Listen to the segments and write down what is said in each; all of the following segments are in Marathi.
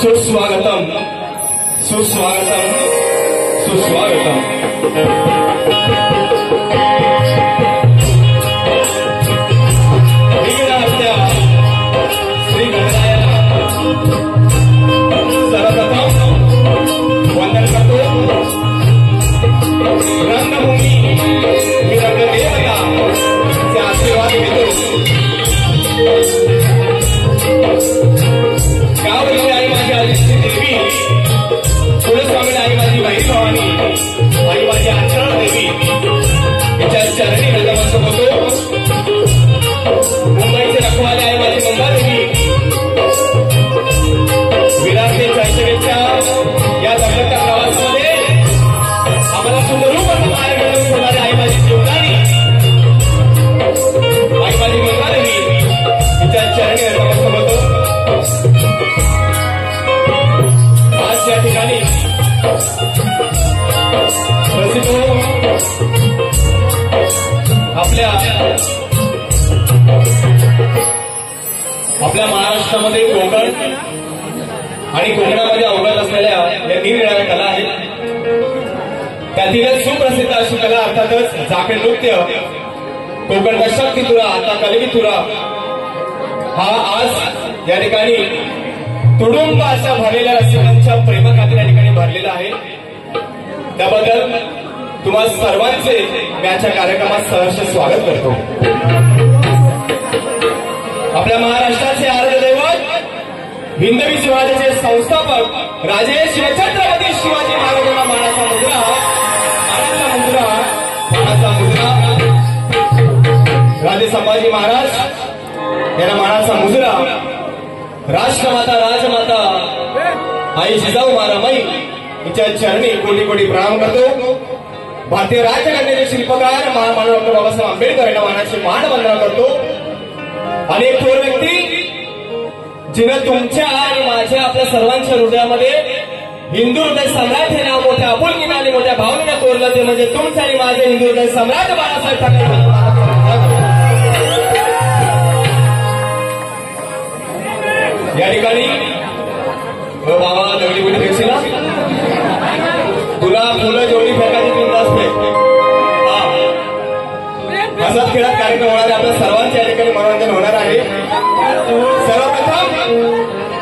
सुस्वागतम सुस्वागतम सुस्वागतम। श्री गणरायाला सर्वप्रथम वंदन करतो। रंगभूमी ही रंगदेवता चे आशीर्वाद घेतो। गावची आई माझी आदित्य देवी, कुलस्वामी आई माझी बाई भवानी, आई माझी आचरण देवी तिच्या चरणी नतमस्तक होतो। मुंबईचे रखवाले आई माझी मंगा देवी, विराटचे चर्चेच्या या दगडच्या प्रवासामध्ये आम्हाला सुंदरूप मार्गदर्शन करणारी आई माझी जीवदानी, आई माझी मंगा देवी तिच्या चरणी नतमस्तक होतो। आज या ठिकाणी प्रसिद्ध आपल्या महाराष्ट्रामध्ये कोकण आणि कोकणामध्ये अवगत असलेल्या या निरनिराळ्या कला आहेत। त्यातीलच सुप्रसिद्ध अशी कला अर्थातच झाकण नृत्य, कोकणचा शक्ती तुरा आता कलगी तुरा हा आज या ठिकाणी तुडुंब अशा भरलेल्या रसिकांच्या प्रेमखातीर या ठिकाणी भरलेला आहे। त्याबद्दल तुम्हा सर्वांचे मी आजच्या कार्यक्रमात सहर्ष स्वागत करतो। आपल्या महाराष्ट्राचे आराध्य दैवत हिंदवी स्वराज्याचे संस्थापक राजे शिवछत्रपती शिवाजी महाराजांना मानाचा मुद्रा, मानाचा मुद्रा, मानाचा मुद्रा राजे संभाजी महाराज यांना मानाचा मुद्रा राष्ट्रमाता राजमाता आई जिजाऊ मारामाई तिच्या चरणी कोटी कोटी प्रणाम करतो। भारतीय राज्यघटनेचे शिल्पकार महामानव डॉक्टर बाबासाहेब आंबेडकर यांना मानाची मानवंदना करतो। आणि एक थोर व्यक्ती जिने तुमच्या आणि माझ्या आपल्या सर्वांच्या हृदयामध्ये हिंदू हृदय सम्राट हे नाव मोठ्या आपुलकीने आणि मोठ्या भावनेने कोरलं, ते म्हणजे तुमचं आणि माझे हिंदू हृदय सम्राट बाळासाहेब ठाकरे। या ठिकाणी बाबा दगडी बुडी फेकशील ना, तुला फुलं जेवढी फेकायची बिंद असते। हसत खेळत कार्यक्रम होणार आहे, आपल्या सर्वांचे या ठिकाणी मनोरंजन होणार आहे। सर्वप्रथम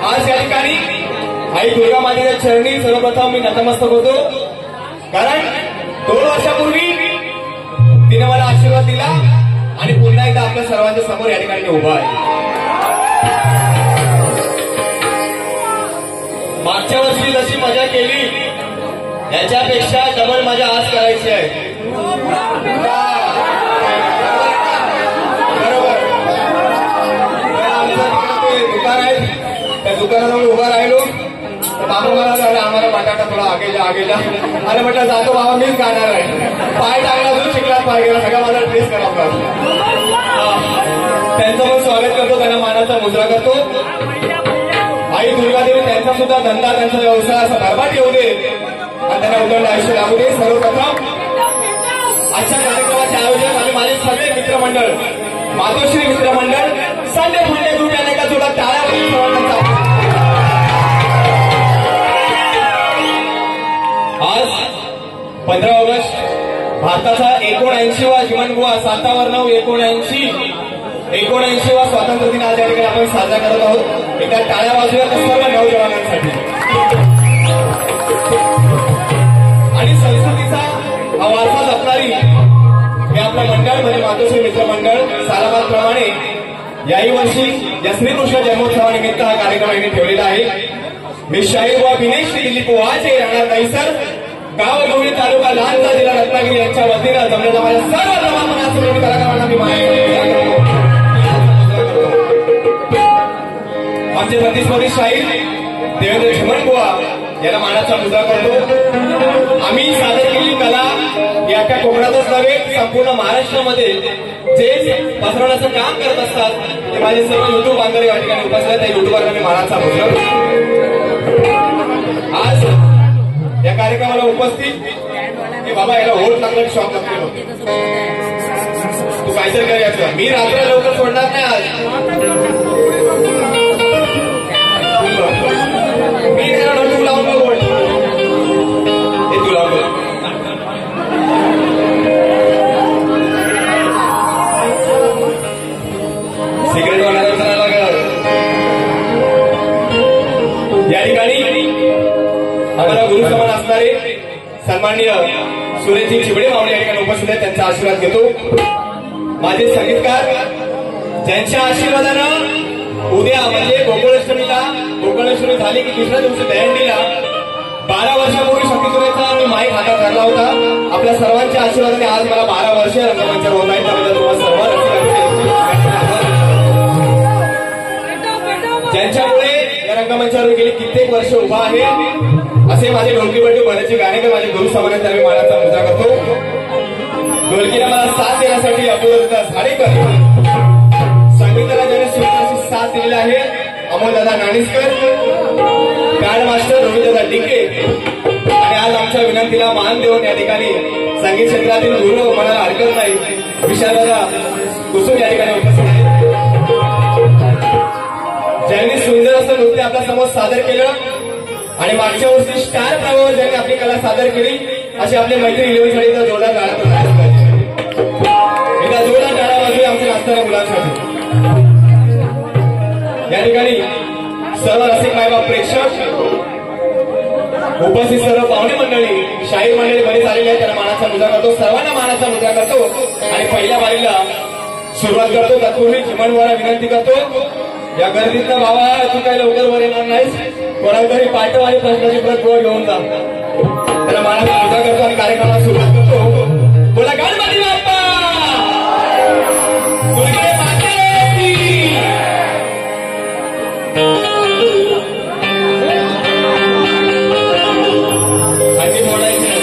आज या ठिकाणी आई दुर्गा मातेच्या चरणी सर्वप्रथम मी नतमस्तक होतो, कारण 2 वर्षापूर्वी तिने मला आशीर्वाद दिला आणि पुन्हा एकदा आपल्या सर्वांच्या समोर या ठिकाणी उभा आहे। मागच्या वर्षी जशी मजा केली याच्यापेक्षा डबल मजा आज करायची आहे। बरोबर, आमचं दुकान आहे, त्या दुकानाजवळ उभा राहिलो तर बाबा मला झालं आम्हाला बटाटा थोडा आगे जा आगे जा, अरे म्हटलं जातो बाबा मीच गाणार आहे। पाय टाकला तू चिखलात पाय गेला, सगळा माझा ड्रेस करावा लागला। त्यांचं पण स्वागत करतो, त्यांना मानाचा मुद्रा करतो। आई दुर्गादेवी त्यांचा सुद्धा धंदा त्यांचा व्यवसाय असा भरभराट येऊ दे आणि त्यांना उदंड आयुष्य लागू दे। सर्वप्रथम आजच्या कार्यक्रमाचे आयोजक आणि माझे सगळे मित्रमंडळ, मातोश्री मित्रमंडळ, संडे फंडे ग्रुप यांना एका जोरात टाळ्या वाजवून सर्वांचा आज 15 ऑगस्ट भारताचा 79वा जीवनगुहा 7/9/79वा स्वातंत्र्य दिन आज या ठिकाणी आपण साजरा करत आहोत. एकदा टाळ्या वाजवूया सर्व नवजवानांसाठी. आणि संस्कृतीचा हा वारसा जपणारी हे आपलं मंडळ म्हणजे मातोश्री मित्र मंडळ सालाबाद प्रमाणे याही वर्षी या श्रीकृष्ण जन्मोत्सवानिमित्त हा कार्यक्रम यांनी ठेवलेला आहे. मी शाहीर व विनेश दिलीप वाचे राहणार नाही सर, गाव गवळी तालुका लांजा जिल्हा रत्नागिरी यांच्या वतीनं जमलेल्या माझ्या सर्व जमामनासोबत कलाकारांना मी आमचे प्रतिस्पर्धी शाहीर देवेंद्र चिमणबुवा यांना मानाचा मुद्रा करतो. आम्ही सादर केलेली कला या त्या कोकणातच नव्हे संपूर्ण महाराष्ट्रामध्ये जे पसरवण्याचं काम करत असतात ते माझे सर्व युट्यूब बांधव या ठिकाणी उपस्थित त्या युट्यूबरला मी मानाचा मुद्रा करतो. आज या कार्यक्रमाला उपस्थित की बाबा याला होल टाकलं शॉक लागतो तू काहीतरी कर याचं. मी रात्र लवकर सोडणार नाही आज. मी त्याला नोटबुक लावून बघ हे तू लावून सिगरेट वाला लागल. या ठिकाणी आम्हाला गुरु समान असणारे सन्माननीय सुरेशजी चिबडे मावळे या ठिकाणी उपस्थित आहेत. त्यांचा आशीर्वाद घेतो. माझे संगीतकार ज्यांच्या आशीर्वादानं उद्या म्हणजे गोकुळाष्टमी झाली की दुसऱ्या दिवशी दहंडीला 12 वर्षापूर्वी शक्तीसुरेचा मी माईक हातात धरला होता. आपल्या सर्वांच्या आशीर्वादाने आज मला 12 वर्ष रंगमंचावर होत आहेत. त्याबद्दल तुम्हाला सर्व ज्यांच्यामुळे या रंगमंचावर गेली कित्येक वर्ष उभा आहे असे माझे ढोलकीपट्टू बरेचसे गाणेकर माझे गुरु समान त्यावेळी मानाचा मुद्रा करतो. ढोलकीला मला साथ देण्यासाठी अपूर्वता झाडेकर, संगीताला ज्याने सुरेखाची साथ दिलेली आहे अमोलदादा नाणीसकर, बँड मास्टर रवीदादा डिके आणि आज आमच्या विनंतीला मान देऊन या ठिकाणी संगीत क्षेत्रातील गुरु म्हणायला हरकत नाही विशालदादा कुसुम या ठिकाणी उपस्थित आहेत. ज्यांनी सुंदर असं नृत्य आपल्या समोर सादर केलं आणि मागच्या वर्षी स्टार प्रभावर ज्यांनी आपली कला सादर केली अशी आपली मैत्री इलेव्हनसाठी तर जोरदार गाणं एकदा जोरदार टाळ्या वाजवूया आमच्या नाचणाऱ्या मुलांसाठी. या ठिकाणी सर्व रसिक मायबाप प्रेक्षक उपस्थित सर्व पाहुणे मंडळी शाहीर मंडळी बरेच आलेले आहेत. त्यांना मानाचा मुद्रा करतो. सर्वांना मानाचा मुद्रा करतो आणि पहिल्या बारीला सुरुवात करतो. तत्पूर्वी चिमणबुवाला विनंती करतो या गर्दीतनं बाबा तू काही लवकर वर येणार नाहीस, कोणातरी पाठव आणि प्रश्नाची प्रत घेऊन जा. त्याला मानाचा मुद्रा करतो आणि कार्यक्रमाला सुरुवात करतो. बोला गणपती बाप्पा दुर्गे मातेची. आणि बोलायचं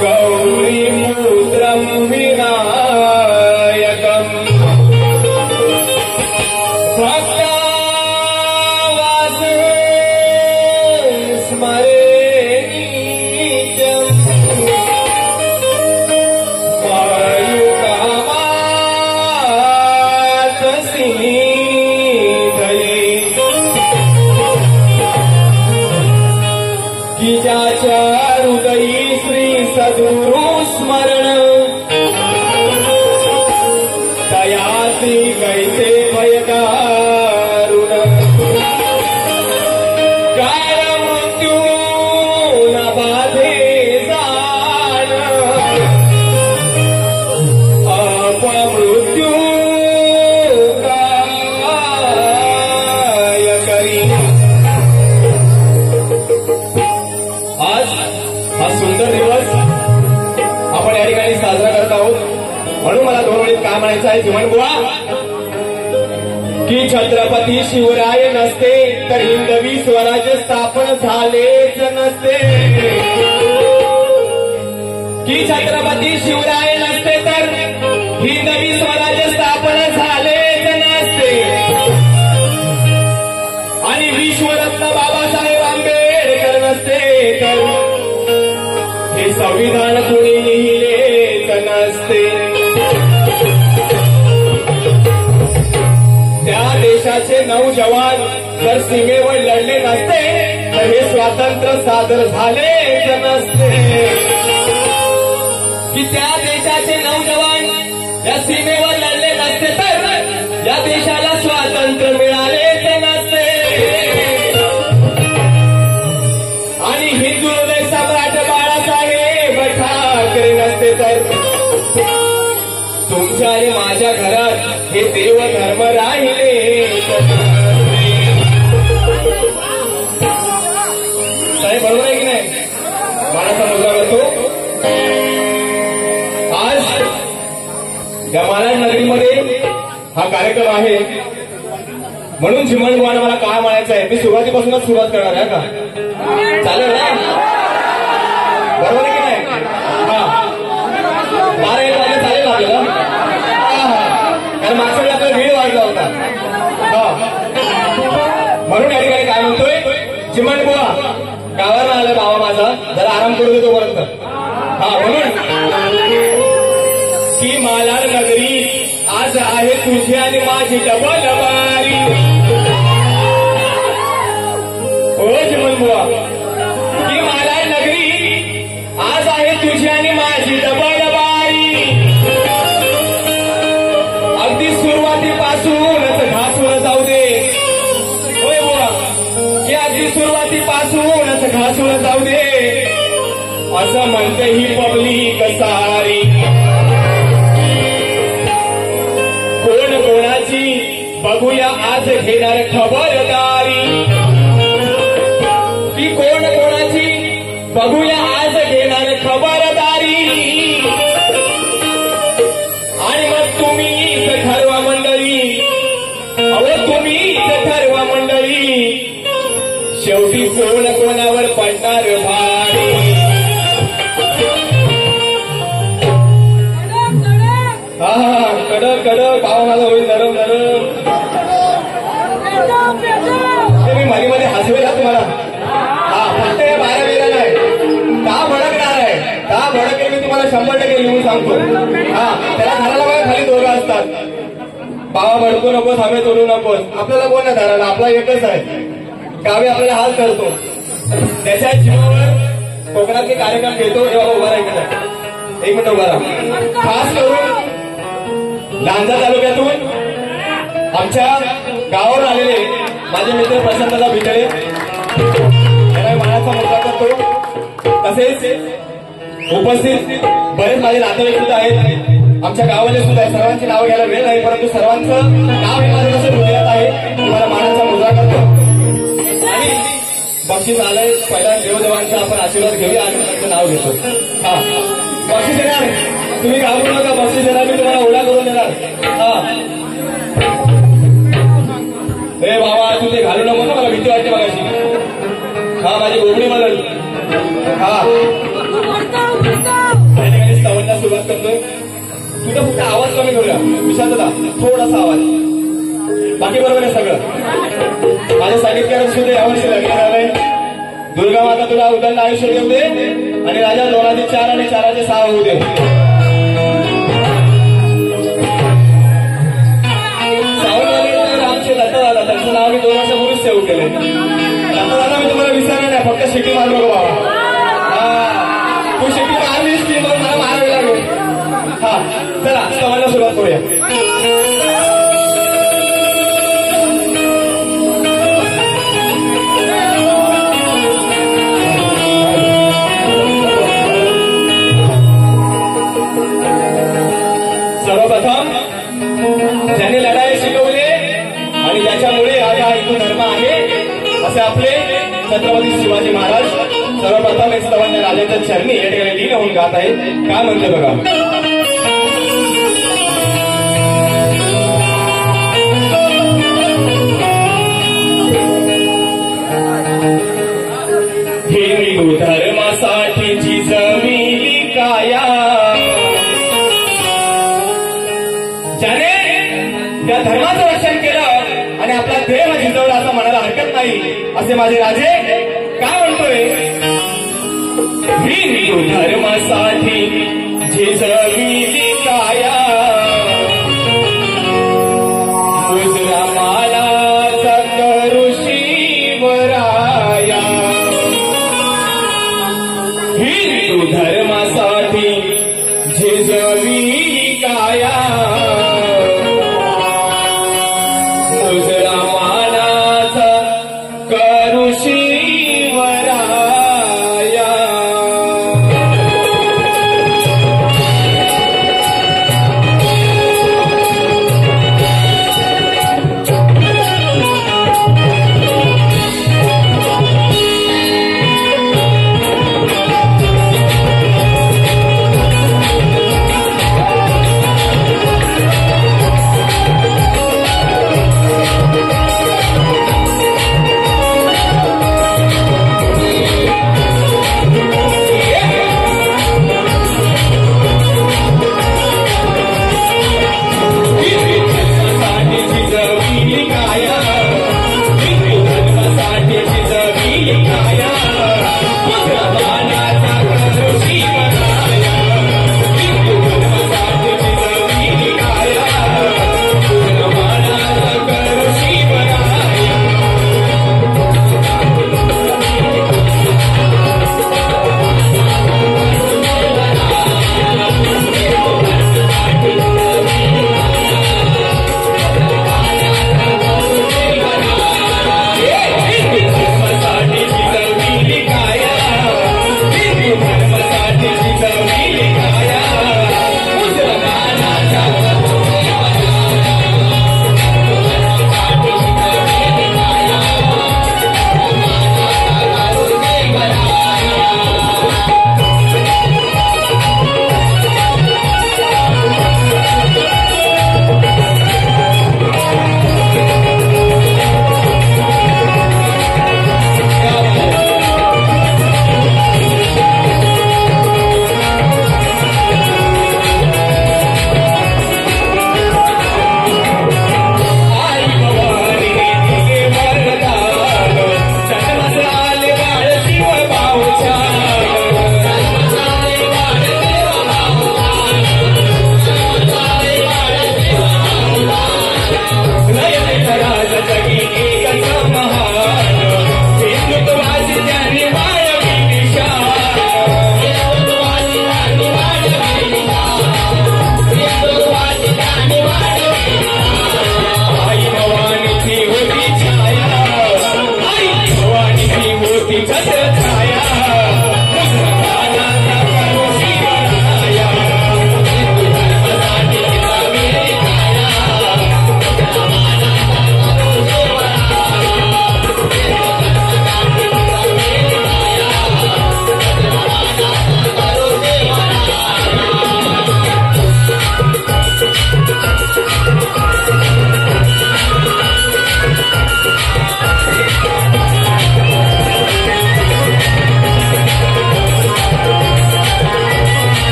गौरी जिजाच्या हृदयी श्री सद्गुरु स्मरण तयासी कैसे भयदारुण काय मृत्यू न बाधे जाण अपमृत्यू काय करी। आज हा सुंदर दिवस आपण या ठिकाणी साजरा करत आहोत, म्हणून मला दोन मिनिट काय म्हणायचं आहे चिमण बुवा, की छत्रपती शिवराय नसते तर हिंदवी स्वराज्य स्थापन झालेच नसते, की छत्रपती शिवराय नसते तर हिंदवी स्वराज्य स्थापन झालेच नसते, आणि विश्वरत्न बाबासाहेब आंबेडकर नसते तर हे संविधान कोणी लिहिलेच नसते। त्या देशाचे नौजवान जर सीमेवर लढले नसते तर हे स्वातंत्र्य सादर झालेच नसते, की त्या देशाचे नौजवान या सीमेवर लढले नसते तर या देशाला स्वातंत्र्य मिळालेच नसते, आणि हिंदू हृदय सम्राट बाळासाहेब ठाकरे नसते तर तुमच्या आणि माझ्या घरात हे देवधर्म राहिले। साहेब बरोबर आहे की नाही? बाळाचा मुलगा करतो। आज या मालाड नगरीमध्ये हा कार्यक्रम आहे, म्हणून चिमण बुवाने मला काय म्हणायचं आहे, मी सुरुवातीपासूनच सुरुवात करणार आहे का? चालेल ना? बरोबर आहे की नाही? हा 12-1 वाजले चालेल आपल्याला? कारण मागच्या वेळी आपला वेळ वाढला होता, म्हणून या ठिकाणी काय म्हणतोय, चिमण बुवा गावाला आलाय बाबा माझा, जरा आराम करू दे तोपर्यंत। हा म्हणून की मालाड नगरी आज आहे तुझी आणि माझी डबल बारी। हो चिमण बुवा, की मालाड नगरी आज आहे तुझी आणि माझी डबल बारी, अगदी सुरुवातीपासूनच घासून जाऊ दे। होय बुवा, की अगदी सुरुवातीपासूनच घासून जाऊ दे असं म्हणते ही पब्लिक सारी। कोण कोणाची बघूया आज घेणार खबरदारी, की कोण कोणाची बघूया आज घेणार खबरदारी, आणि मग तुम्हीच ठरवा मंडळी, अहो तुम्हीच ठरवा मंडळी, शेवटी कोण कोणावर पडणार भारी। हा कडक कडक भाव माझा होईल नरम नरम, मी मध्ये मध्ये हसवेल हा तुम्हाला। हा फक्त हे 12 वेळा नाही, का भडकणार आहे, का भडकेल मी तुम्हाला 100% लिहून सांगतो। हा त्याला घराला बघा खाली दोघं असतात, बाबा भडकू नकोस, आम्ही तोडू नकोस, आपल्याला कोण नाही धरायला, आपला एकच आहे, गावी आपल्याला हाल करतो, त्याच्या जीवावर कोकणातले कार्यक्रम घेतो। हे बाबा उभा राहायचं, 1 मिनिट उभा राहा। खास करून लांजा तालुक्यातून आमच्या गावावर आलेले माझे मित्र प्रशांतदा भितळे यांना मानाचा मुद्दा करतो, तसेच उपस्थित बरेच माझे नातेवाईक सुद्धा आहेत, आमच्या गावाले सुद्धा आहे, सर्वांची नावं घ्यायला वेळ नाही, परंतु सर्वांचं नाव हे माझं कसं हृदयात आहे, तुम्हाला मानाचा मुद्दा करतो। आणि बक्षीस आलंय, पहिला देवदेवांचा आपण आशीर्वाद घेऊया आणि त्यांचं नाव घेतो। हा बक्षीस देणार, तुम्ही घाबरू नका, बक्षीस देणार, मी तुम्हाला ओढा करून देणार। हा हे बाबा तू ते घालू नको ना, मला भीती वाटते बघायची। हा माझी गोबडी मदल। हा त्या ठिकाणी स्तवनला सुरुवात करतोय, तुझा फक्त आवाज कमी करूया, विशांतता थोडासा आवाज, बाकी बरोबर आहे सगळं। माझ्या संगीतकारांनी सुद्धा यावर्षी लग्न झालंय, दुर्गा माता तुला उदंड आयुष्य देऊ दे, आणि राजा 2,4 आणि 4,6 होऊ दे। साऊंड आमचे लता दादा, त्यांचं नाव मी 2 वर्षापूर्वीच सेव्ह केलंय। लता दादा मी तुम्हाला विसरणार नाही, फक्त शिटी मारू नको बाबा. तू शिटी मारलीस की मग मला मारावी लागेल. हा चला स्तवाला सुरुवात करूया. सर्वप्रथम ज्याने लढाई शिकवले आणि ज्याच्यामुळे आज हा हिंदू धर्म आहे असे आपले छत्रपती शिवाजी महाराज सर्वप्रथम एक स्तवन्य राजाच्या चरणी या ठिकाणी लीन होऊन गात आहे. काय म्हणते बघा. हिंदू धर्मासाठी झिजविली काया ज्याने त्या धर्माचं रक्षण केलं आणि आपला देह झिजवला असं म्हणायला हरकत नाही असे माझे राजे काय म्हणतोय. हिंदू धर्मासाठी झिजविली काया मुजरा मालाचा करू शिवराया. हिंदू धर्मासाठी झिजविली काया मुजरा मानाचा करू शिवराया.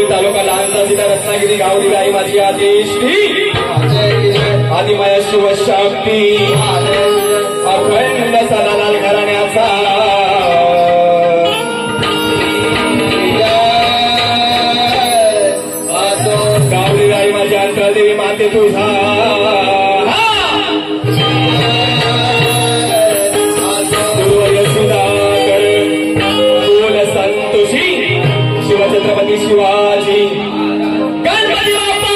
तालुका लहानसा जिल्हा रत्नागिरी गावडी गाई माझी आदेश आदिमाया शिवशक्ती अखंड सदालाल घराण्याचा गावडी गाई माझी अंतरदेवी माते तुझा छत्रपती शिवाजी गणपती बाप्पा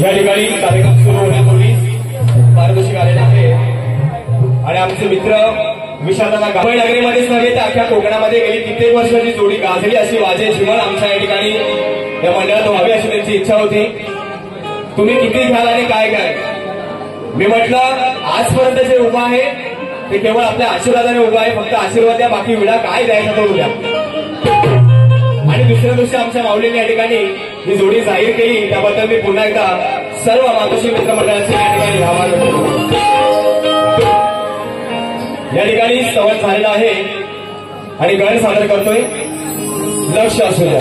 या ठिकाणी कार्यक्रम सुरू होण्यापूर्वी पारदर्शक आलेले आहे आणि आमचे मित्र विशालदादा गावडी नगरीमध्येच नव्हे तर अख्ख्या कोकणामध्ये गेली कित्येक वर्षाची जोडी गाजली अशी वाजे जीवन आमच्या या ठिकाणी या मंडळात व्हावी अशी त्यांची इच्छा होती. तुम्ही किती घ्याल आणि काय काय मी म्हटलं आजपर्यंत जे उभा आहे ते केवळ आपल्या आशीर्वादाने उभा आहे. फक्त आशीर्वाद द्या, बाकी विडा काय द्यायचा तो द्या. आणि दुसऱ्या दिवशी आमच्या माऊलीने या ठिकाणी ही जोडी जाहीर केली त्याबद्दल मी पुन्हा एकदा सर्व मातोश्री मित्रमंडळाचे या ठिकाणी आभार व्यक्त करतो. या ठिकाणी स्तवन झालेला आहे आणि गण सादर करतोय. लक्ष असू द्या.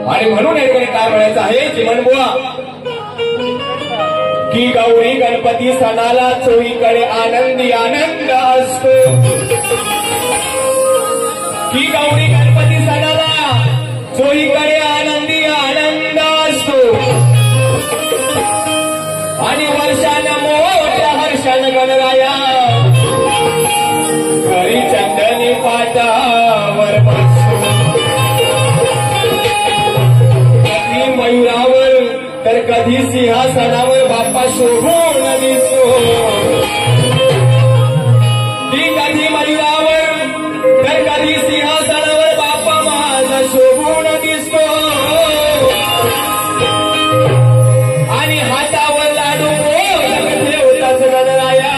आणि म्हणून या ठिकाणी काय म्हणायचं आहे चिमणबुवा की गौरी गणपती सणाला चोहीकडे आनंदी आनंद असतो. की गौरी गणपती सणाला चोहीकडे आनंदी आनंद असतो आणि वर्षानं मोठ्या हर्षानं गणराया घरी चंदनी पाटावर बसतो. कधी मयुरावर तर कधी सिंहासनावर बाप्पा शोभून दिसतो. ती कधी मयुरावर तर कधी सिंहासनावर बाप्पा माझा शोभून दिसतो आणि हातावर लाडू ठेवताच गणराया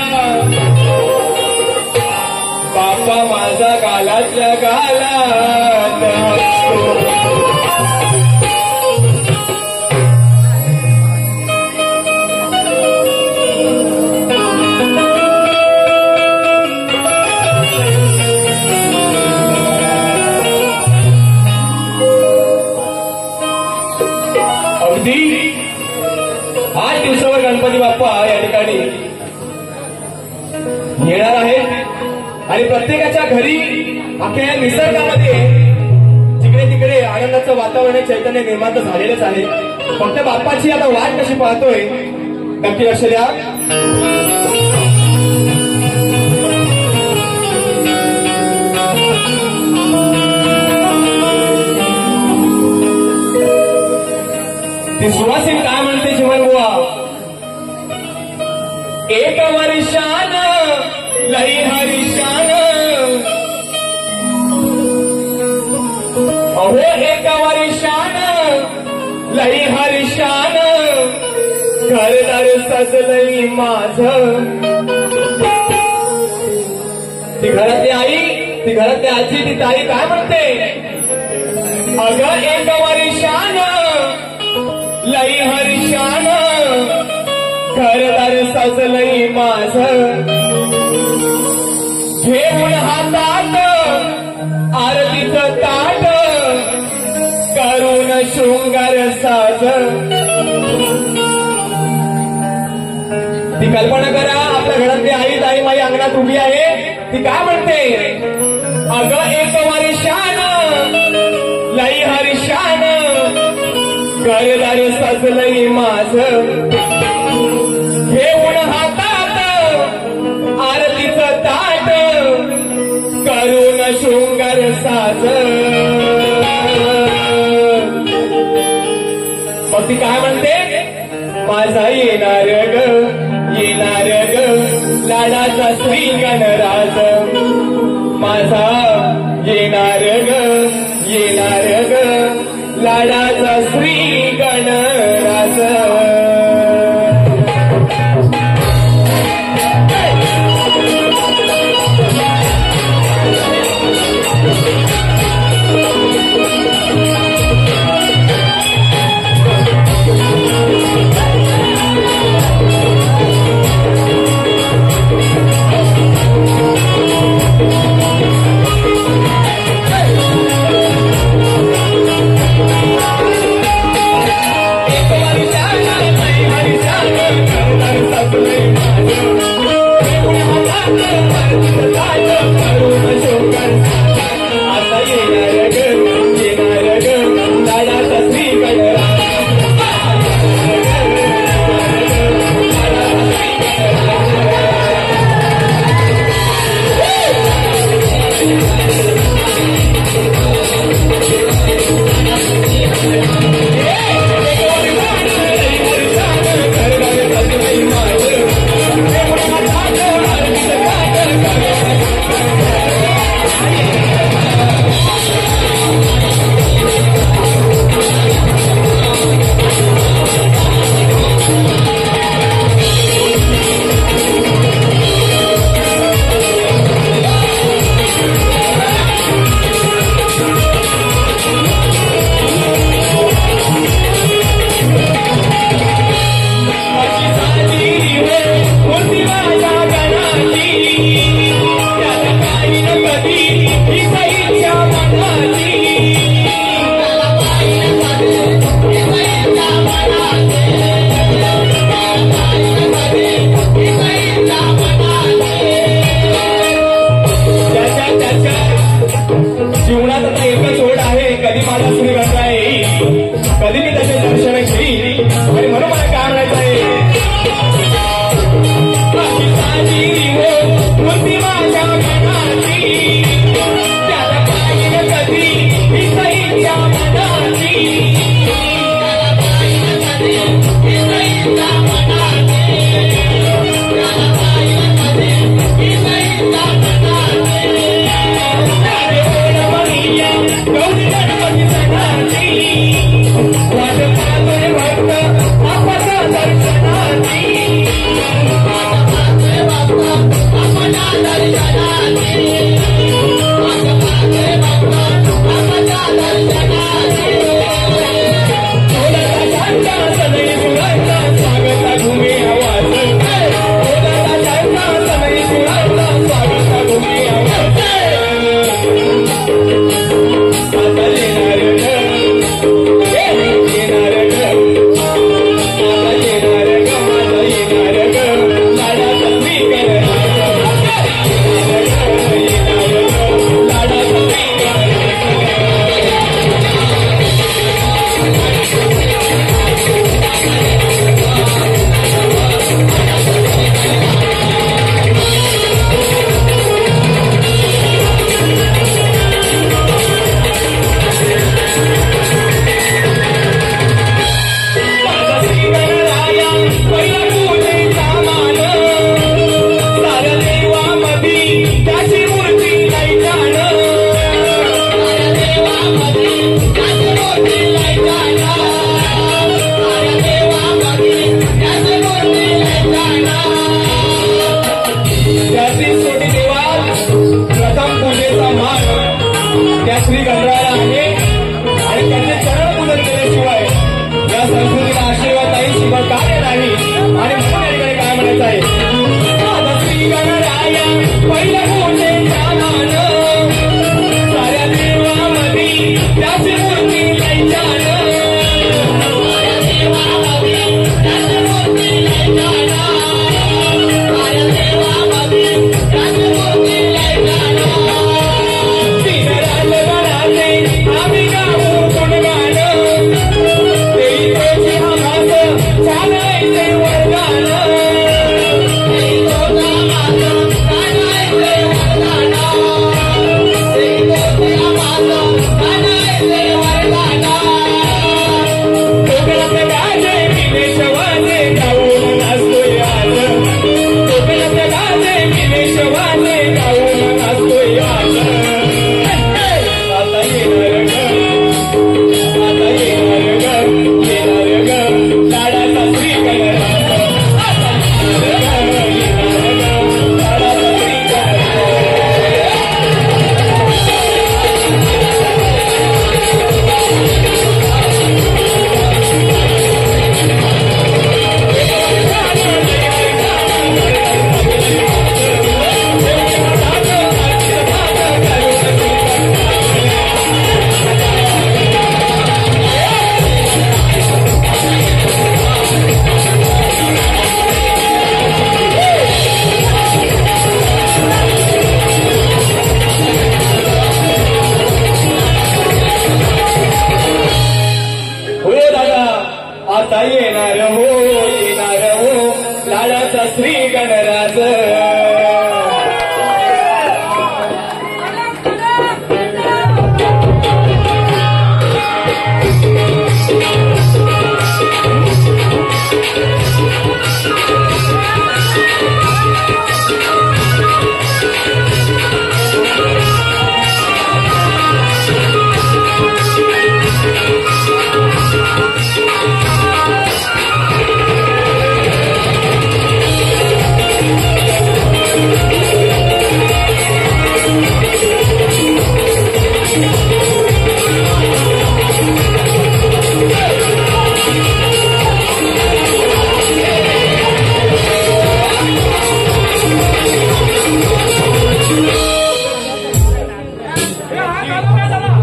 बाप्पा माझा गालातल्या गालात असतो. अगदी 8 दिवसावर गणपती बाप्पा या ठिकाणी येणार आहे आणि प्रत्येकाच्या घरी अख्ख्या निसर्गामध्ये जिकडे तिकडे आनंदाचं वातावरण चैतन्य निर्माण झालेलंच आहे. फक्त बाप्पाची आता वाट कशी पाहतोय नक्की लक्ष द्या. ती सुवासिक काय म्हणते जीवन बुवा. एक वर्षान लई हरिशान अहो एक वर्षान लई हरिशान घरदार सजलई माझं. ती घरातली आई ती घरातली आजी ती ताई काय म्हणते. अगं एक वर्षान लई हरिशान घरदार सजलई माझं. घेऊन हातात आरतीचं ताट करून शृंगार साज. ती कल्पना करा आपल्या घरातली आई ताई माई अंगणात उभी आहे. ती काय म्हणते. अगं एक वर्षान लई हरिशान घरदार सजलई माझं. घेऊन हातात आरतीचं ताट करून शृंगार साज. मग ती काय म्हणते. माझा येणार ग लाडाचा श्री गणराज. माझा येणार ग लाडाचा श्री गणराज.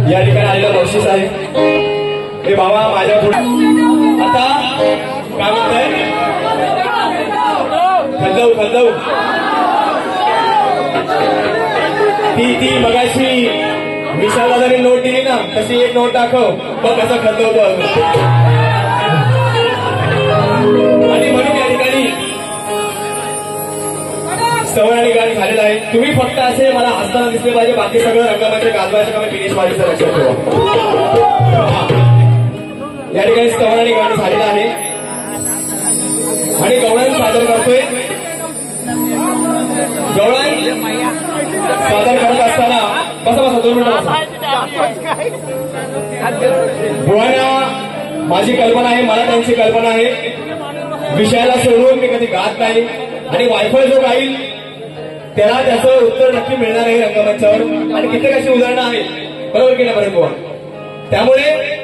या ठिकाणी आलेला बक्षीस आहे हे बाबा माझ्या पुढे आता काय म्हणताय खंदव ती मगाशी विशाल दादाने नोट दिली ना तशी एक नोट दाखव बघ कसं खंदवतो आणि म्हणून या ठिकाणी सवनानी गाणी झालेलं आहे तुम्ही फक्त असे मला हसताना दिसले पाहिजे बाकी सगळं रंगमंच गाजवायचं का मी फिनिश व्हायचं लक्षात ठेवा या ठिकाणी सवनानी गाणी झालेलं आहे आणि गवळण सादर करतोय गवळण सादर करत असताना बसा 2 मिनिटं बुवांना माझी कल्पना आहे मला त्यांची कल्पना आहे विषयाला सोडून मी कधी गात नाही आणि वायफळ जो गाईल त्याला त्याचं उत्तर नक्की मिळणार आहे रंगमंचावर आणि कित्येक अशी उदाहरणं आहेत बरोबर की नाही बरं बुवा. त्यामुळे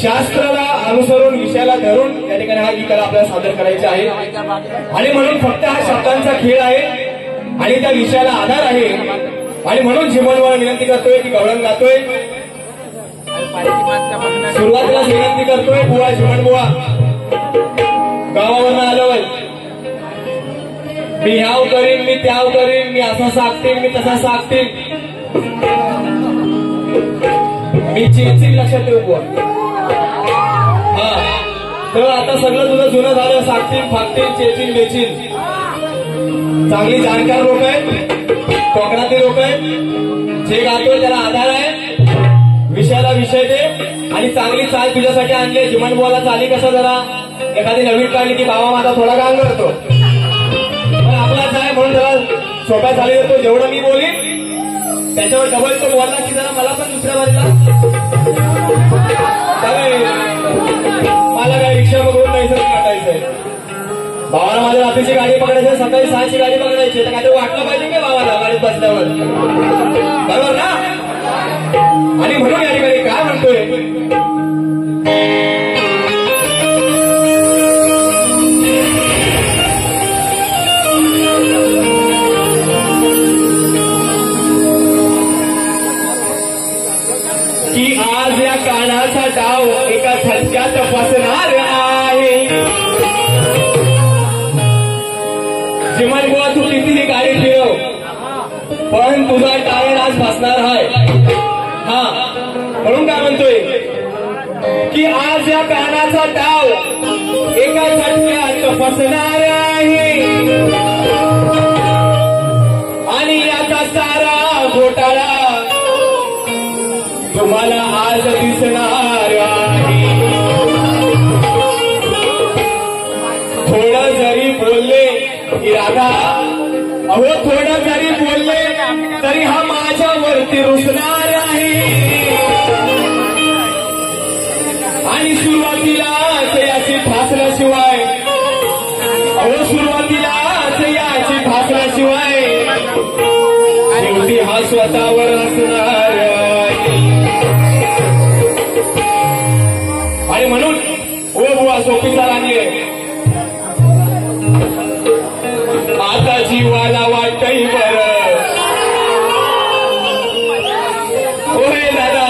शास्त्राला अनुसरून विषयाला धरून या ठिकाणी ही कला आपल्याला सादर करायची आहे आणि म्हणून फक्त हा शब्दांचा खेळ आहे आणि त्या विषयाला आधार आहे आणि म्हणून जीवनवर विनंती करतोय की गवळण गातोय. सुरुवातीला विनंती करतोय बुवा जीवन बुवा गावावरनं आलोय. मी ह्याव करीन मी त्याव करीन मी असा सागतील मी तसा सागतील मी चिंचिन लक्षात ठेवू बुवा. हा तर आता सगळं तुझं जुनं झालं सागतील फागतील चेचिन बेचिन. चांगली जाणकार लोक आहेत कोकणातील लोक आहेत जे गातोय त्याला आधार आहे विषयाला विषय दे आणि चांगली चाल तुझ्यासाठी आणली. जिमान बुवाला चाली कसं जरा एखादी नवीन काढली की बाबा माझा थोडा गांग करतो पण आपलाच आहे म्हणून जरा सोप्या चाली देतो. जेवढं मी बोलीन त्याच्यावर डबल तो बोलला की जरा मला पण दुसऱ्या बाजूला मला काय रिक्षा बघून जायचं वाटायचंय. भावाला माझ्या रात्रीची गाडी पकडायची सकाळी 6ची गाडी पकडायची तर काहीतरी वाटलं पाहिजे की भावाला गाडीत बसल्यावर बरोबर ना. आणि म्हणून या ठिकाणी काय म्हणतोय की आज या कानाचा डाव एका झटक्यात फसणार आहे. जिमान बुवा तू कितीही गाडी फिरव पण तुझा टायर आज फसणार आहे. हा म्हणून काय म्हणतोय की आज या कानाचा डाव एका झटक्यात फसणार आहे आणि याचा सारा घोटाळा तुम्हाला आज दिसणार आहे. थोडं जरी बोलले की राधा अहो थोडं जरी बोलले तरी हा माझ्यावरती रुसणार आहे आणि सुरुवातीलाच याची फासल्याशिवाय अहो सुरुवातीलाच याची फासल्याशिवाय शेवटी हा स्वतःवर असणार आहे. आणि म्हणून ओ बुवा सोपीचा राणी आता जीवाला वाटतंय बरं होय दादा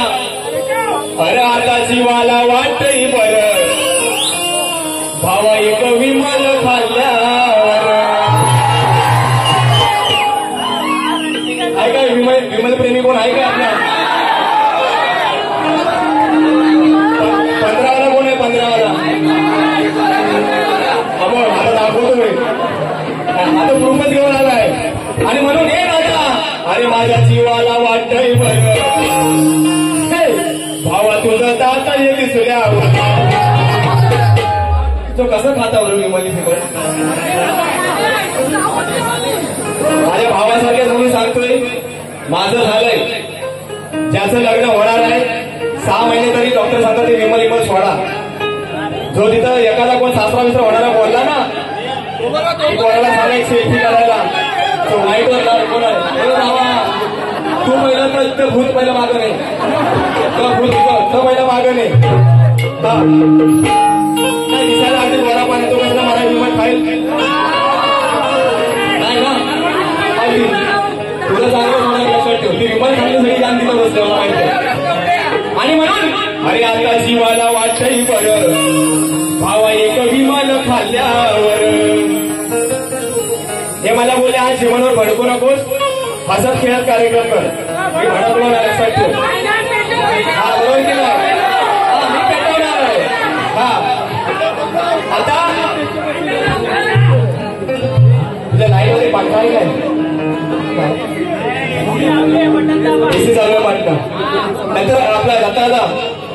अरे आता जीवाला वाटतंय बरं भावा एक विमान खाल्ल्यावर. आहे काय विमल प्रेमी कोण आहे का आपला 15वाला कोण आहे 15वाला आता दाखवतो आता प्रूफच घेऊन आलाय. आणि म्हणून हे राजा अरे माझ्या जीवाला वाटतंय बरं भावा तुझं दात हे दिसल्यावर तो कसं खाता बरोबर विमली फिकर माझ्या भावासारख्या तुम्ही सांगतोय माझं झालंय ज्याचं लग्न होणार आहे 6 महिने तरी डॉक्टर सांगतात ते विमल विमल सोडा. जो तिथं एखादा कोण सासरा मित्र होणारा बोलला ना कोणाला झालाय सेल्फी करायला तो वाईटवर कोण आहे तू पहिलं तर भूत पहिलं मागं नाही भूत तो पहिलं मागं नाही. दिसायला आधी बरा पाणी तो कसला मला विमान खाईल नाही ना तुला चांगलं होणार लक्षात ठेव ती विमान खाल्ल्यासाठी जाण तिथं बसलं माहिती. आणि म्हणून अरे आता जीवाला वाटतंय बरं भावा एक विमान खाल्ल्यावर. हे मला बोलले आज जीवनावर भडकू नकोस हसत खेळत कार्यक्रम कर मी भडकलो ना लक्षात ठेव. हा बरोबर की नाही मी पेटवणार आहे. हा आता तुझ्या लाईनमध्ये पाठवा आहे काय एसी चालू आहे पाठवा. नंतर आपला दत्तादा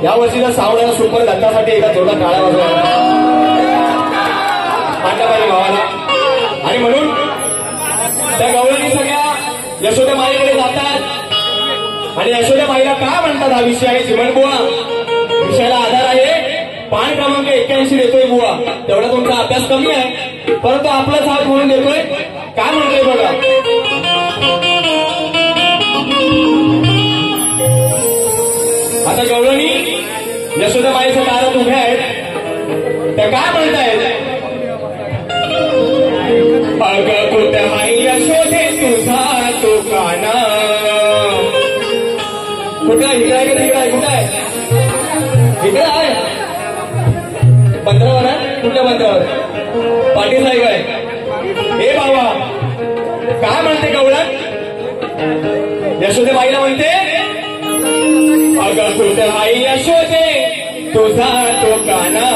या वर्षीला सावळ्याला सुपर दत्तासाठी एका जोरदार टाळ्या वाजवा पाठवा पाहिजे भावाला. आणि म्हणून त्या गवळणी सगळ्या यशोदा माईकडे जातात आणि यशोदा माईला काय म्हणतात हा विषय आहे जीवन बुवा विषयाला आधार आहे. पान क्रमांक 81 देतोय बुवा तेवढा तुमचा अभ्यास कमी आहे परंतु आपलाच हात म्हणून देतोय. काय म्हणतोय बघा आता गवळणी यशोदा माईच्या दारात उभ्या आहेत, त्या काय म्हणतायत? अगं कुठं हाय यशोदे तुझा तो काना. कुठं इकडे आहे का तिकडे आहे? कुठं आहे? इकडे आहे बंदरावर आहे. कुठल्या बंदरावर? पाटील आहे काय? हे बाबा काय म्हणते गवळण? यशोदे बाईला म्हणते अगं कुठं हाय यशोदे तुझा तो काना.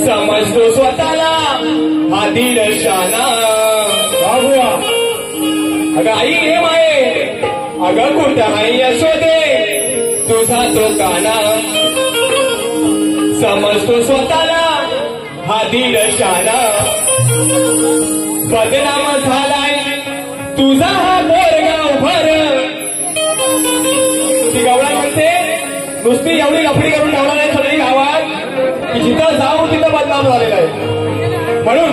समजतो स्वतःला हा दीडशाना. बाबूआ अगं आई हे माये, अगं कुठं हाय यशोदे तुझा तो काना. समजतो स्वतःला हा दीडशाना. बदनाम झालाय तुझा हा बोरगाव भर. ती गवळण म्हणते नुसती एवढी लफडी करून ठेवणार आहे सगळी गावात की जिथं जाऊ तिथं बदनाम झालेला आहे. म्हणून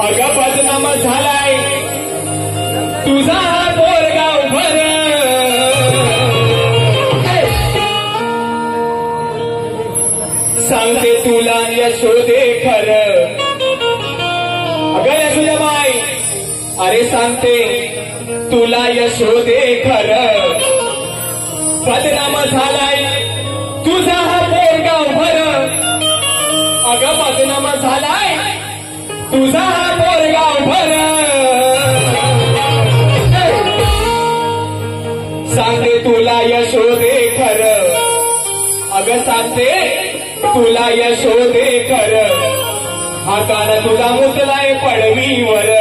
अगं बदनाम झालाय तुझा हा बोरगाव भर. सांगते तुला यशोदे खरं. अगं यशोदाबाई अरे सांगते तुला यशोदे खरं. बदनाम झालाय तुझा हा बोरगाव भर. अगं बदनाम झालाय तुझा हा बोरगाव भर. सांगते तुला यशोदे खरं. अगं सांगते तुला यशोदे खरं. हा कान तुझा मुतलाय पडवीवर.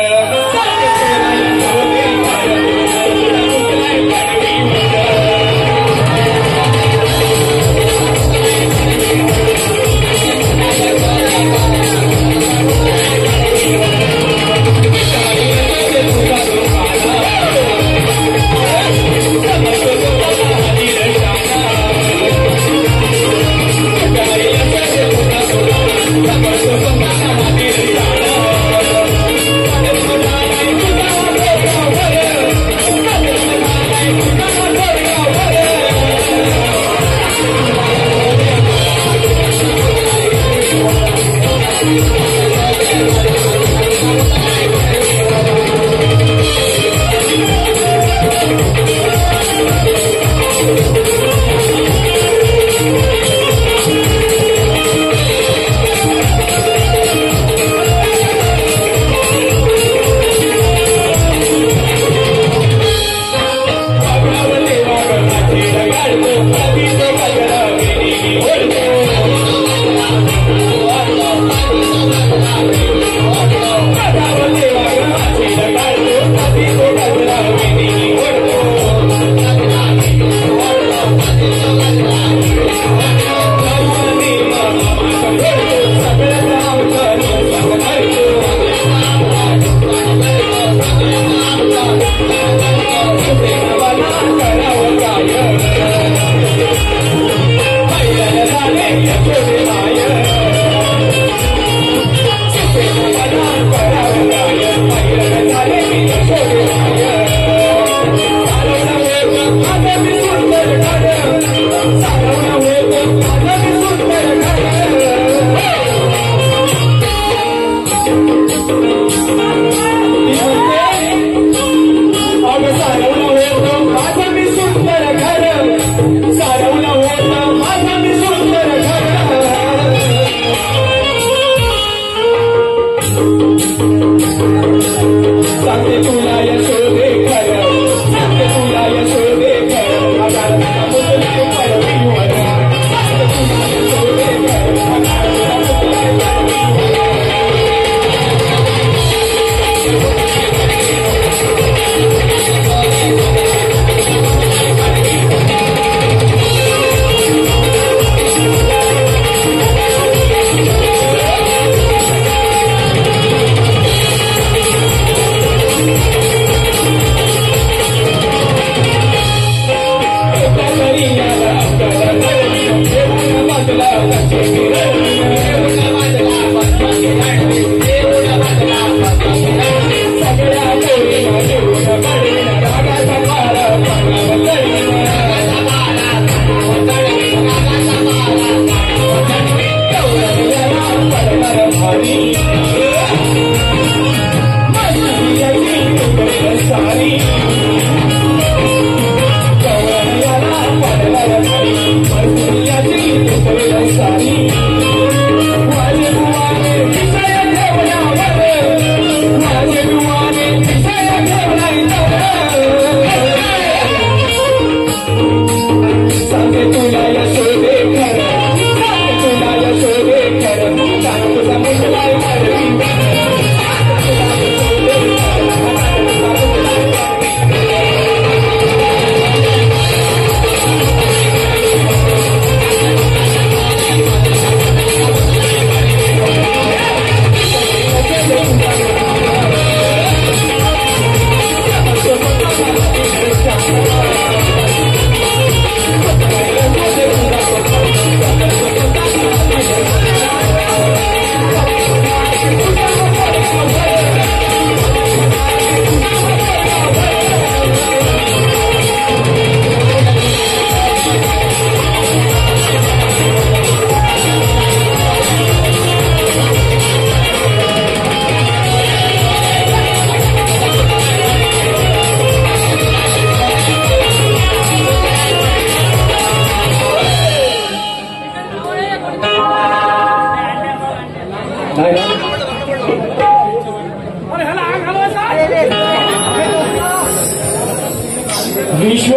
विश्व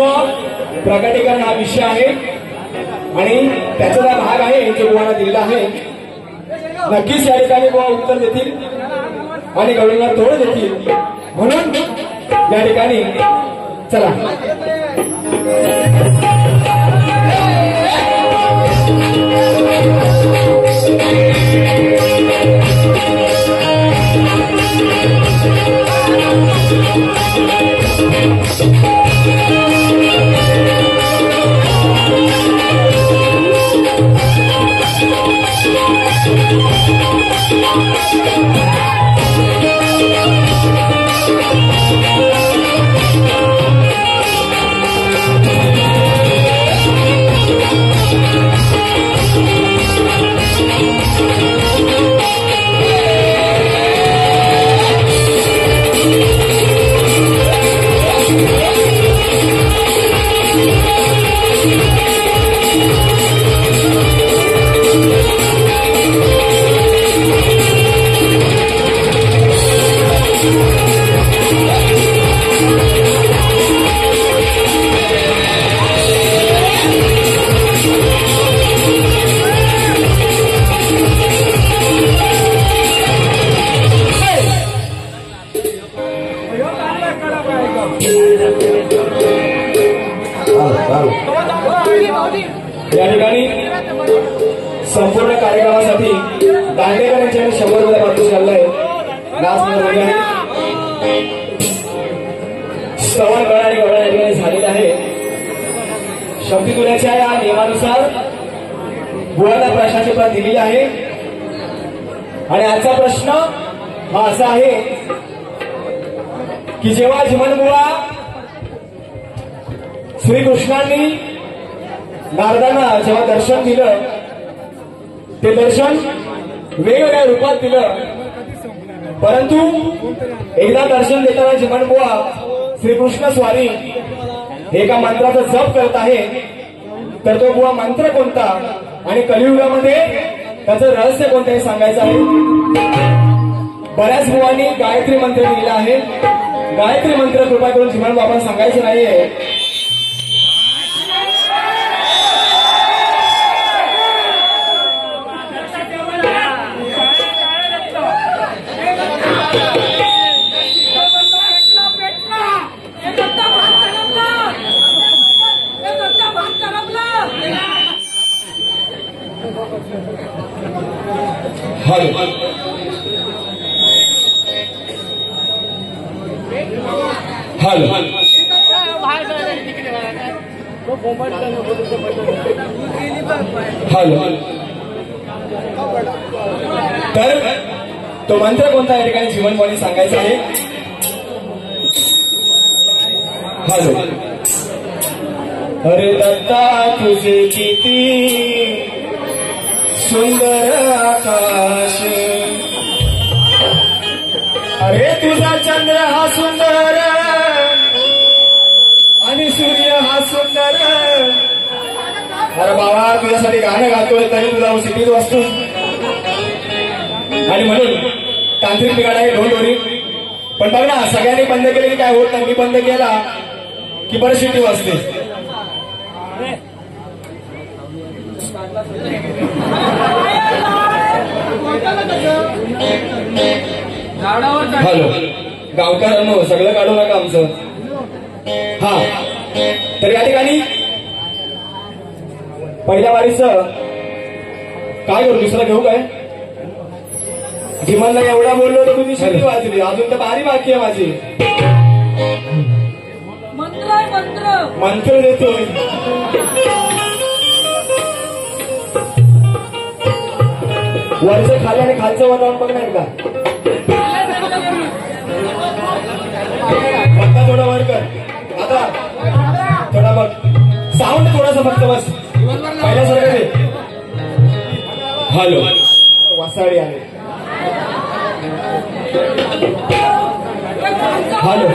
प्रकटीकरण हा विषय आहे आणि त्याचा भाग आहे जो बुवांना दिलेला आहे. नक्कीच या ठिकाणी बुवा उत्तर देतील आणि गवळीला तोड देतील म्हणून या ठिकाणी चला या ठिकाणी संपूर्ण कार्यक्रमासाठी दांडेकर यांच्याकडे 100 रुपये पाठवून चाललंय. श्रवण गणना झालेले आहे. शक्ती तुल्याच्या या नियमानुसार बुवाला प्रश्नाची प्रत दिलेली आहे आणि आजचा प्रश्न हा असा आहे की जेव्हा जिमनबुवा श्रीकृष्णांनी नारदांना जेव्हा दर्शन दिलं ते दर्शन वेगवेगळ्या रूपात दिलं, परंतु एकदा दर्शन देताना जिमनबुवा श्रीकृष्ण स्वारी एका मंत्राचा जप करत आहे. तर तो बुवा मंत्र कोणता आणि कलियुगामध्ये त्याचं रहस्य कोणतं हे सांगायचं आहे. बऱ्याच बुवांनी गायत्री मंत्र दिलेला आहे. गायत्री मंत्र कृपा करून जिमनबाबांना सांगायचं नाहीये. तर तो मंत्र कोणता या ठिकाणी जीवनवाणी सांगायचा आहे. हॅलो. अरे दत्ता तुझे किती सुंदर आकाश, अरे तुझा चंद्र हा सुंदर आणि सूर्य हा सुंदर. अरे बाबा तुझ्यासाठी गाणं गातोय तरी तुला सिटीत वाचतो आणि म्हणून तांत्रिक बिघाड आहे. डोंट वरी. पण बघ ना सगळ्यांनी बंद केले की काय होत नाही. मी बंद केला की बरं सिटी वाजते. हॅलो. गावकऱ्यांनो सगळं काढू नका आमचं. हा तर या ठिकाणी पहिल्या वारीचं काय करू, दुसरं घेऊ काय. जिमनला एवढा बोललो तर तुझी शक्ती वाचली. अजून तर बारी बाकी आहे माझी. मंत्र देतोय. वरचं खाली आणि खालचं वातावरण बघणार का. फक्त थोडं वर कर. आता थोडा बघ साऊंड थोडासा फक्त बस पहिल्यासारखं दे. हॅलो. वासाळी आहे. हॅलो.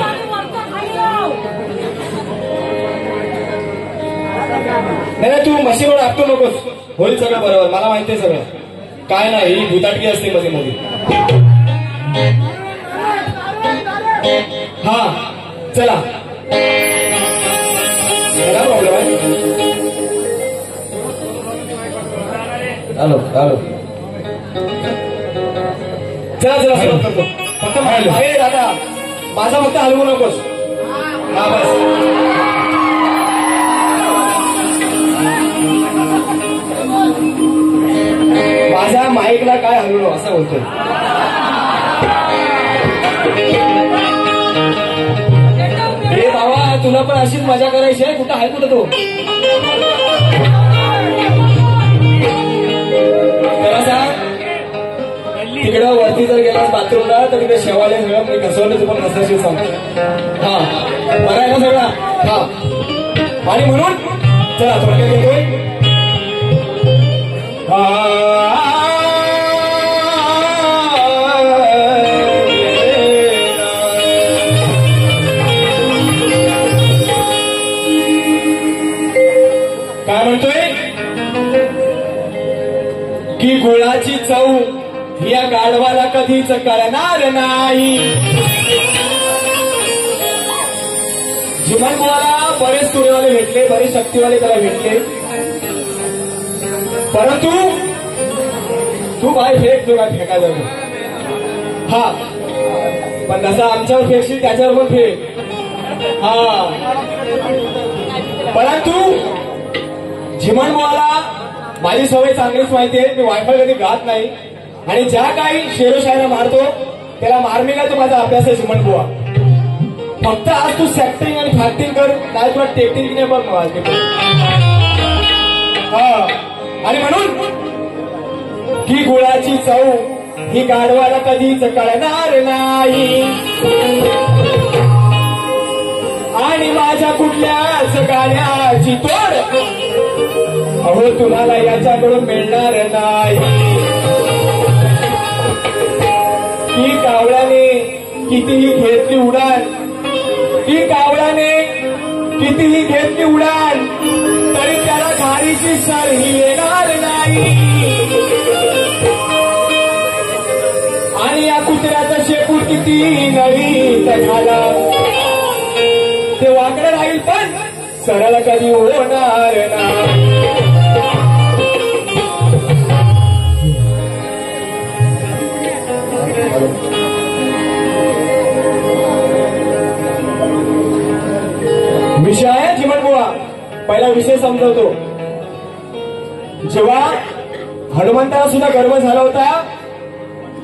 नाही तू मशीनवर टाकतो नकोस. होईल सगळं बरोबर. मला माहिती आहे सगळं. काय नाही ही भुताटकी असते मशीन मध्ये. हा चला. आलो आलो चला चला करतो फक्त अरे दादा माझा फक्त हलवू नकोस हा बस माझ्या माईकला काय हलवलो असं बोलतोय हे बाबा तुला पण अशीच मजा करायची आहे कुठं आहे कुठं तो तिकडं वरती जर गेला बाथरूमला तर तिकडे शेवाले सगळं मी घसवलं पण नसल्याशी सांग हा बरं आहे ना सगळा हा आणि म्हणून चला थोडक्यात येतोय काय म्हणतोय की गुळाची चव या गाढवाला कधीच कळणार नाही जीवनभावाला बरेच तुरेवाले भेटले बरेच शक्तीवाले त्याला भेटले परंतु तू बाय फेक तुला फेका जाऊ हा पण जसा आमच्यावर फेकशील त्याच्यावर पण फेक हा परंतु जीवनभावाला माझी सवय चांगलीच माहिती आहे मी वायफाय कधी घात नाही आणि ज्या काही शेरोशायरा मारतो त्याला मारमेला तो माझा अभ्यास आहे चिमण बुवा फक्त आज तू सॅक्टिंग आणि फॅक्टिंग कर नाही तुला टेक्टिंग नाही बघ हा आणि म्हणून की गुळाची चव ही गाढवाला कधीच कळणार नाही आणि माझ्या कुठल्याच गाण्याची तोड अहो तुम्हाला याच्याकडून मिळणार नाही की कावळ्याने कितीही घेतली उडान की कावळ्याने कितीही घेतली उडान तरी त्याला घारीची सर ही येणार नाही आणि या कुत्र्याचा शेपूट किती नवी झाला ते वाकडं राहील पण सरळ कधी होणार नाही विषय आहे चिमणबुवा पहिला विषय समजवतो जेव्हा हनुमंताला सुद्धा गर्व झाला होता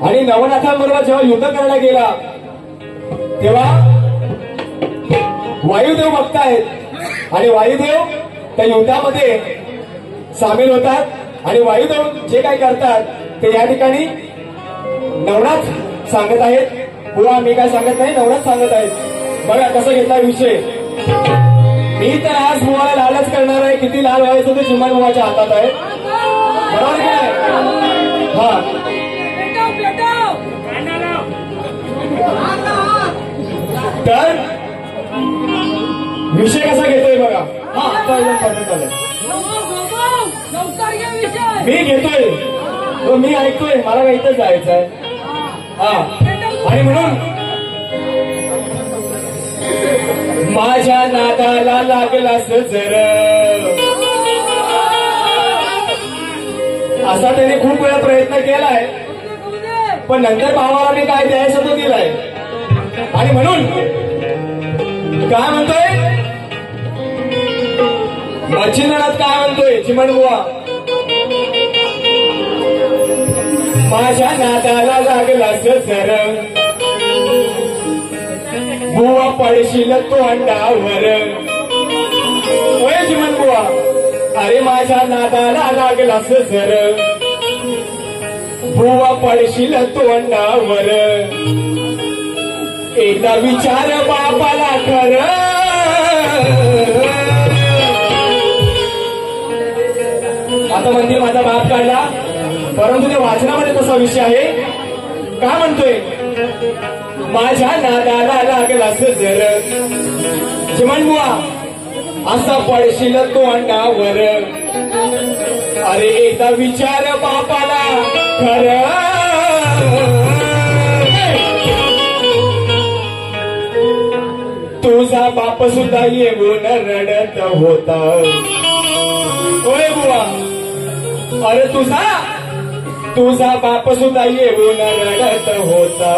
आणि नवनाथांबरोबर जेव्हा युद्ध करायला गेला तेव्हा वायुदेव बघतायत आणि वायुदेव त्या युद्धामध्ये सामील होतात आणि वायुदेव जे काही करतात ते या ठिकाणी नवनाथ सांगत आहेत बुवा मी काय सांगत नाही नवनाथ सांगत आहेत बघा कसं घेतला विषय मी तर आज बुवाला लालच करणार आहे किती लाल व्हायचं ते चिमण बुवाच्या हातात आहे बरोबर काय हा तर विषय कसा घेतोय बघा हा आता एकदम पसंत आलाय मी घेतोय तो मी ऐकतोय मला काही इथं जायचं आहे हा आणि म्हणून माझ्या नादाला लागलास जर असा त्याने खूप वेळा प्रयत्न केलाय पण नंतर भावाला मी काय द्यायचं तो दिलाय आणि म्हणून काय म्हणतोय मच्छिंद्रनाथ काय म्हणतोय चिमणबुवा माझ्या नादाला लागलास जर बुवा पडशील तो अंडावर होय चिमणबुवा अरे माझ्या नादाला लागलास जर बुवा पडशील तो अंडावर एकदा विचार बापाला खर आता मंदिर माझा बाप काढला परंतु त्या वाचनामध्ये तसा विषय आहे काय म्हणतोय माझ्या नादाला लागलास जर चिमणबुवा असा पडशील तो अंडावर अरे एकदा विचार बापाला खरं तुझा बाप सुद्धा येऊन रडत होता होय बुवा अरे तुझा बाप सुद्धा येऊन रडत होता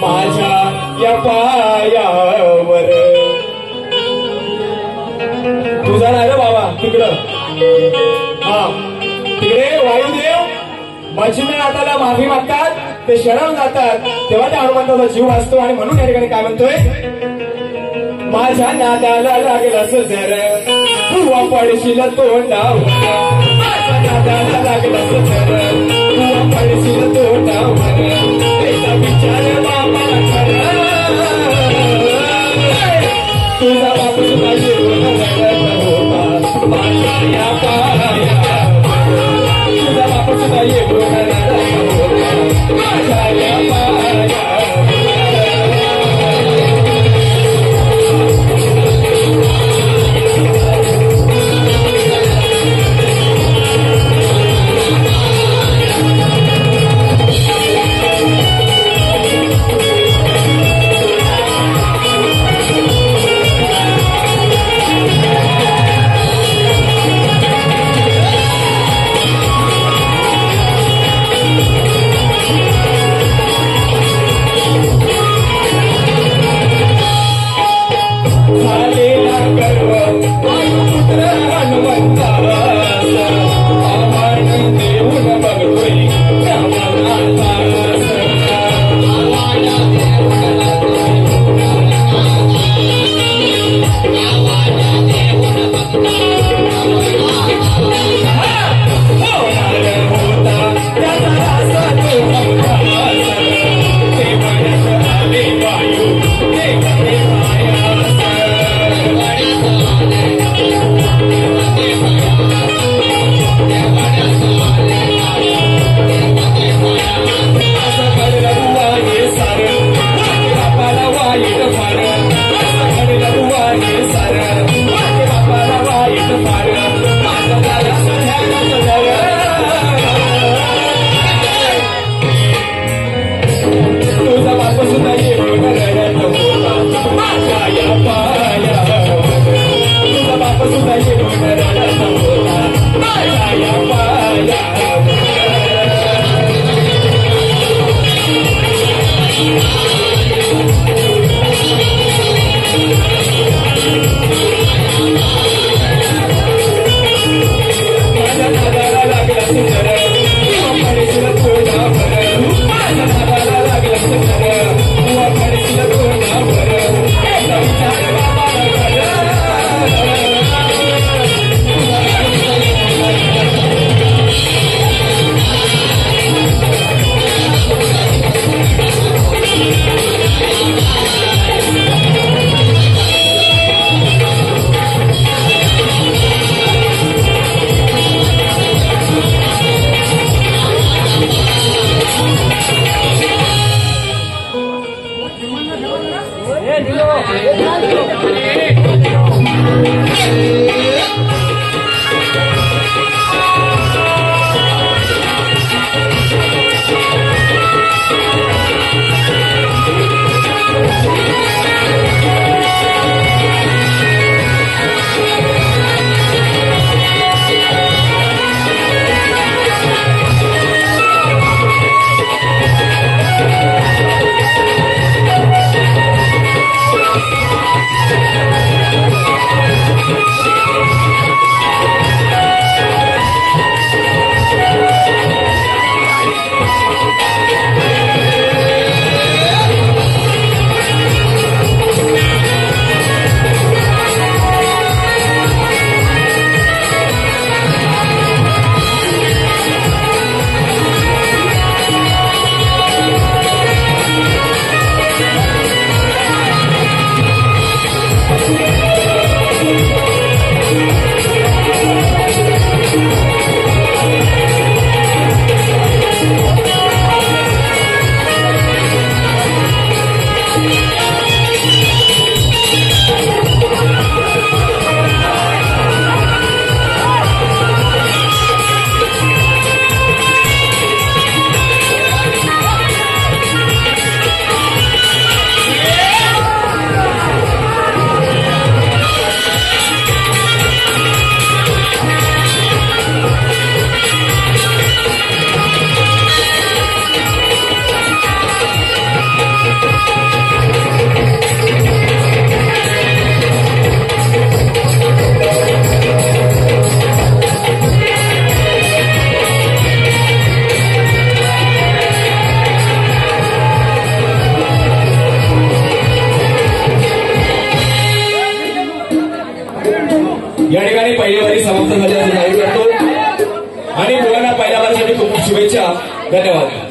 माझ्या या पायावर. तुझा नाही रे बाबा तिकडं. हा तिकडे वायुदेव मच्छिंद्रनाथाला माफी मागतात, ते शरण जातात, तेव्हा त्या हनुमंताचा जीव वाचतो. आणि म्हणून या ठिकाणी काय म्हणतोय, माझ्या नादाला लागलास जर तू पडशील तोंडावर, माझ्या नादाला लागलास जर तू पडशील तोंडावर, त्याचा विचार बाबा कर. तुझा बाप सुद्धा येऊन रडत होता माझ्या या पायावर. तुझा बाप सुद्धा येऊन रडत होता माझ्या या पायावर. धन्यवाद.